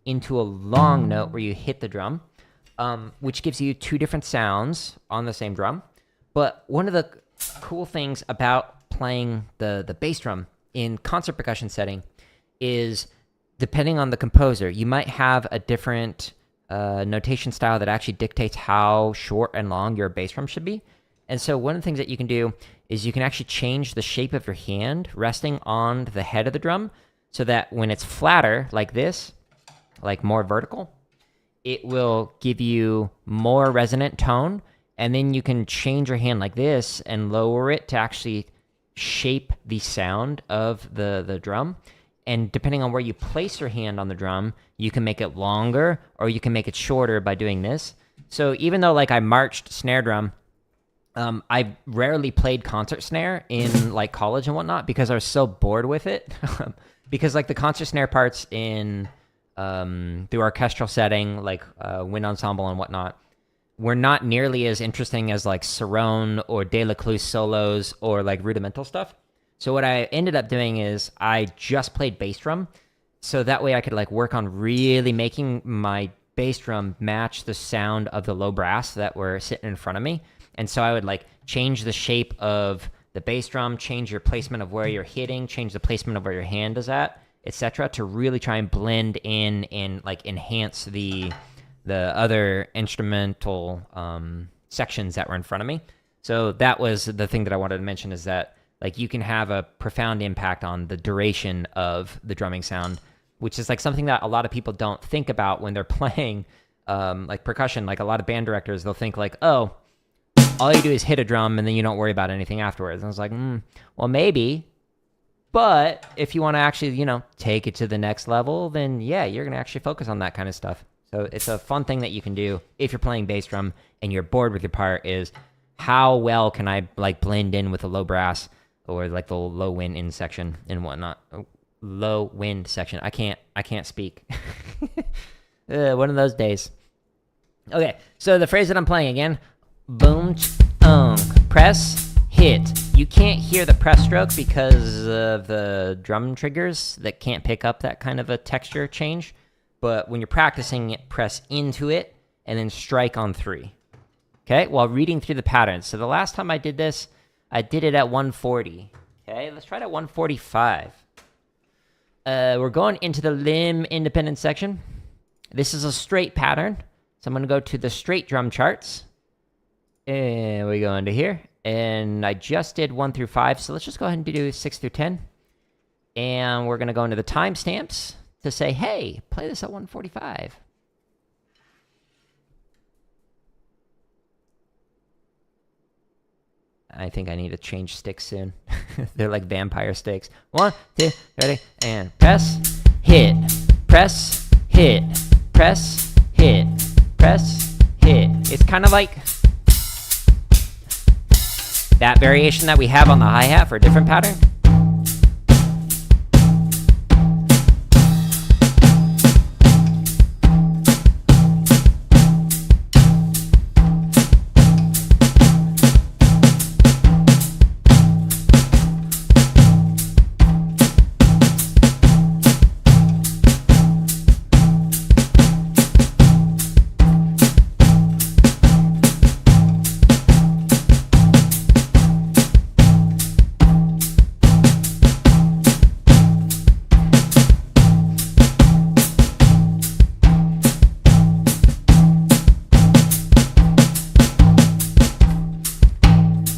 into a long note where you hit the drum, which gives you two different sounds on the same drum. But one of the cool things about playing the bass drum in concert percussion setting is, depending on the composer, you might have a different notation style that actually dictates how short and long your bass drum should be. And so one of the things that you can do is you can actually change the shape of your hand resting on the head of the drum, so that when it's flatter like this, like more vertical, it will give you more resonant tone. And then you can change your hand like this and lower it to actually shape the sound of the drum. And depending on where you place your hand on the drum, you can make it longer or you can make it shorter by doing this. So even though like I marched snare drum, I rarely played concert snare in like college and whatnot because I was so bored with it. Because like the concert snare parts in the orchestral setting, like wind ensemble and whatnot, were not nearly as interesting as like Cerrone or De La Cluse solos or like rudimental stuff. So what I ended up doing is I just played bass drum, so that way I could like work on really making my bass drum match the sound of the low brass that were sitting in front of me. And so I would like change the shape of the bass drum, change your placement of where you're hitting, change the placement of where your hand is at, etc., to really try and blend in and like enhance the other instrumental sections that were in front of me. So that was the thing that I wanted to mention, is that like you can have a profound impact on the duration of the drumming sound, which is like something that a lot of people don't think about when they're playing like percussion. Like a lot of band directors, they'll think like, oh, all you do is hit a drum and then you don't worry about anything afterwards. And I was like, well, maybe. But if you want to actually, you know, take it to the next level, then yeah, you're going to actually focus on that kind of stuff. So it's a fun thing that you can do if you're playing bass drum and you're bored with your part, is how well can I like blend in with the low brass or like the low wind in section and whatnot. Low wind section. I can't speak. One of those days. Okay, so the phrase that I'm playing again, boom, press, hit. You can't hear the press stroke because of the drum triggers that can't pick up that kind of a texture change. But when you're practicing it, press into it and then strike on 3. Okay, while reading through the patterns. So the last time I did this, I did it at 140. Okay, let's try it at 145. We're going into the limb independent section. This is a straight pattern. So I'm going to go to the straight drum charts. And we go into here. And I just did 1 through 5. So let's just go ahead and do 6 through 10. And we're going to go into the timestamps to say, hey, play this at 145. I think I need to change sticks soon. They're like vampire sticks. 1, 2, ready, and press, hit, press, hit, press, hit, press, hit. It's kind of like that variation that we have on the hi-hat for a different pattern.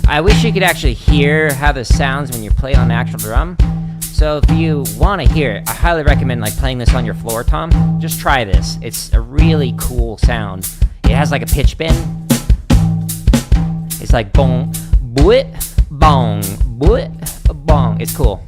I wish you could actually hear how this sounds when you play it on the actual drum. So if you want to hear it, I highly recommend like playing this on your floor tom. Just try this. It's a really cool sound. It has like a pitch bend. It's like bong, boot, bong, boot, bong. It's cool.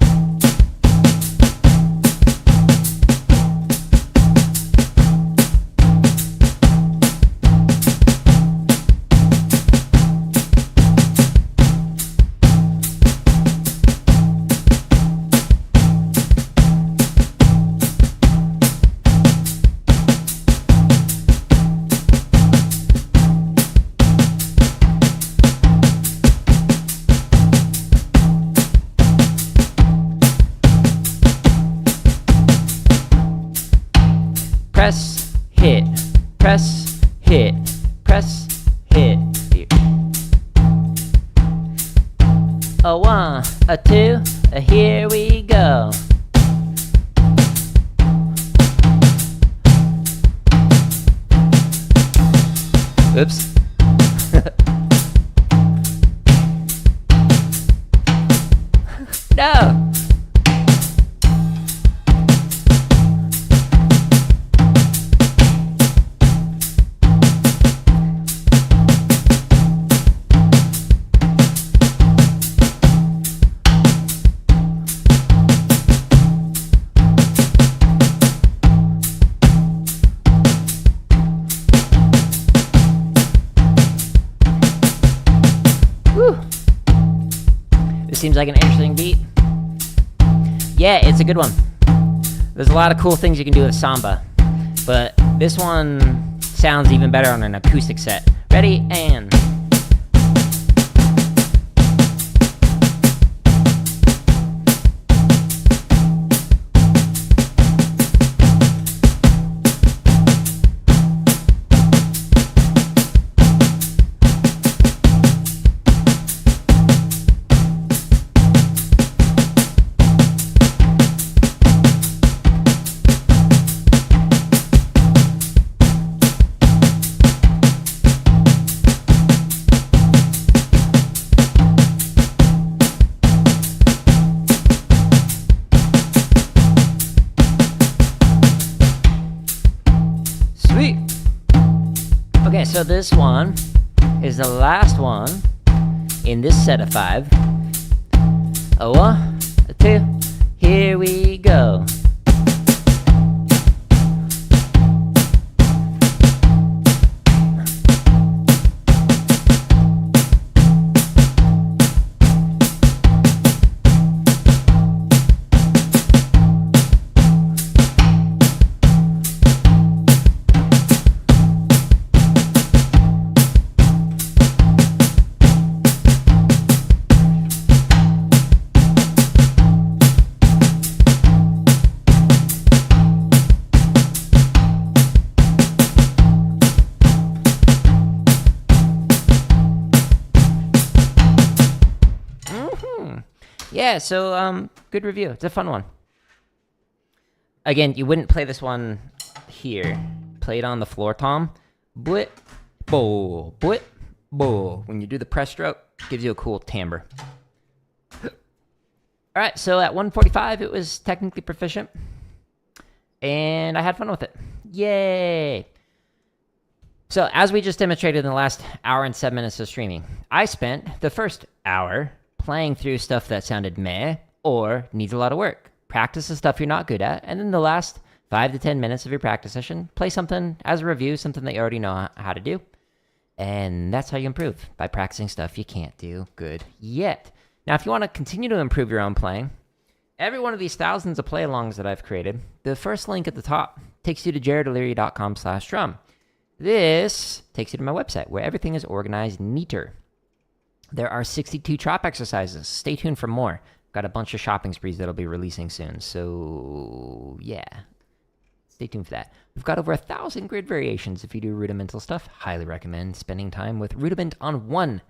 Press, hit, press, hit, press, hit. A 1, a 2, here we go. Oops. No. Seems like an interesting beat. Yeah, it's a good one. There's a lot of cool things you can do with Samba, but this one sounds even better on an acoustic set. Ready, and... Okay, so this one is the last one in this set of 5. A 1, a 2, here we go. Yeah, so good review. It's a fun one. Again, you wouldn't play this one here. Play it on the floor tom. Blit, bo, blit, bo. When you do the press stroke, gives you a cool timbre. All right, so at 145, it was technically proficient. And I had fun with it. Yay! So, as we just demonstrated in the last hour and 7 minutes of streaming, I spent the first hour playing through stuff that sounded meh or needs a lot of work. Practice the stuff you're not good at, and then the last 5 to 10 minutes of your practice session, play something as a review, something that you already know how to do. And that's how you improve, by practicing stuff you can't do good yet. Now, if you want to continue to improve your own playing, every one of these thousands of play-alongs that I've created, the first link at the top takes you to jaredoleary.com/drum. This takes you to my website, where everything is organized neater. There are 62 chop exercises. Stay tuned for more. Got a bunch of shopping sprees that'll be releasing soon. So, yeah. Stay tuned for that. We've got over 1,000 grid variations if you do rudimental stuff. Highly recommend spending time with Rudiment on 1.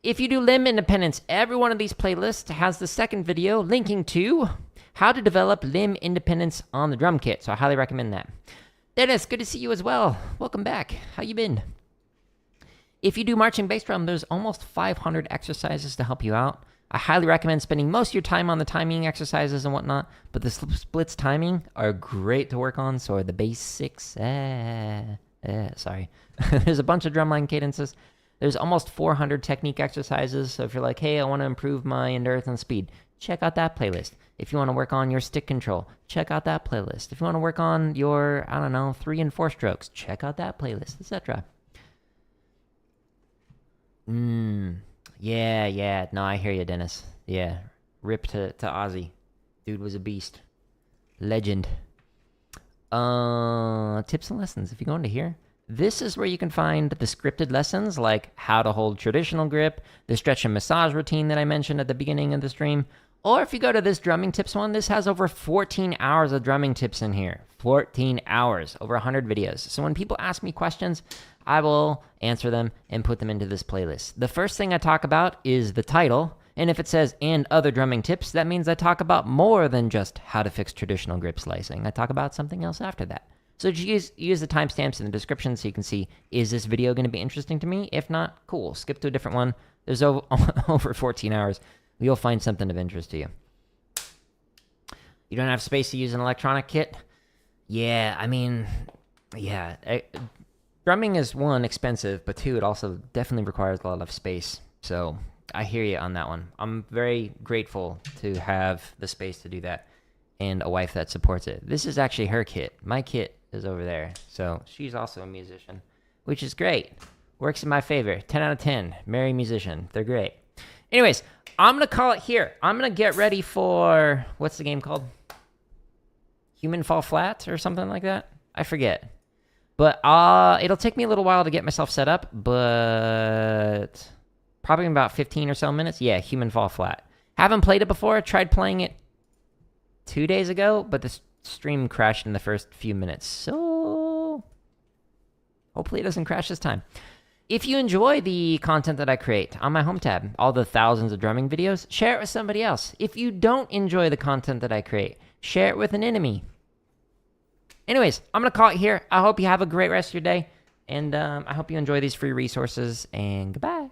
If you do limb independence, every one of these playlists has the second video linking to how to develop limb independence on the drum kit. So I highly recommend that. Dennis, good to see you as well. Welcome back. How you been? If you do marching bass drum, there's almost 500 exercises to help you out. I highly recommend spending most of your time on the timing exercises and whatnot, but the splits timing are great to work on, so are the basics. Sorry. There's a bunch of drumline cadences. There's almost 400 technique exercises, so if you're like, hey, I want to improve my endurance and speed, check out that playlist. If you want to work on your stick control, check out that playlist. If you want to work on your, 3 and 4 strokes, check out that playlist, etc. Yeah. No, I hear you, Dennis. Yeah. Rip to Ozzy. Dude was a beast. Legend. Tips and lessons. If you go into here, this is where you can find the scripted lessons, like how to hold traditional grip, the stretch and massage routine that I mentioned at the beginning of the stream. Or if you go to this drumming tips one, this has over 14 hours of drumming tips in here. 14 hours, over 100 videos. So when people ask me questions, I will answer them and put them into this playlist. The first thing I talk about is the title, and if it says and other drumming tips, that means I talk about more than just how to fix traditional grip slicing. I talk about something else after that. So just use the timestamps in the description so you can see, is this video going to be interesting to me? If not, cool, skip to a different one. There's over 14 hours. You'll find something of interest to you. You don't have space to use an electronic kit? Yeah, drumming is, 1, expensive, but 2, it also definitely requires a lot of space. So I hear you on that one. I'm very grateful to have the space to do that and a wife that supports it. This is actually her kit. My kit is over there. So she's also a musician, which is great. Works in my favor. 10 out of 10. Marry musician. They're great. Anyways, I'm going to call it here. I'm going to get ready for, what's the game called? Human Fall Flat or something like that? I forget. But it'll take me a little while to get myself set up, but probably in about 15 or so minutes. Yeah, Human Fall Flat. Haven't played it before. Tried playing it 2 days ago, but the stream crashed in the first few minutes. So hopefully it doesn't crash this time. If you enjoy the content that I create on my home tab, all the thousands of drumming videos, share it with somebody else. If you don't enjoy the content that I create, share it with an enemy. Anyways, I'm going to call it here. I hope you have a great rest of your day, and I hope you enjoy these free resources, and goodbye.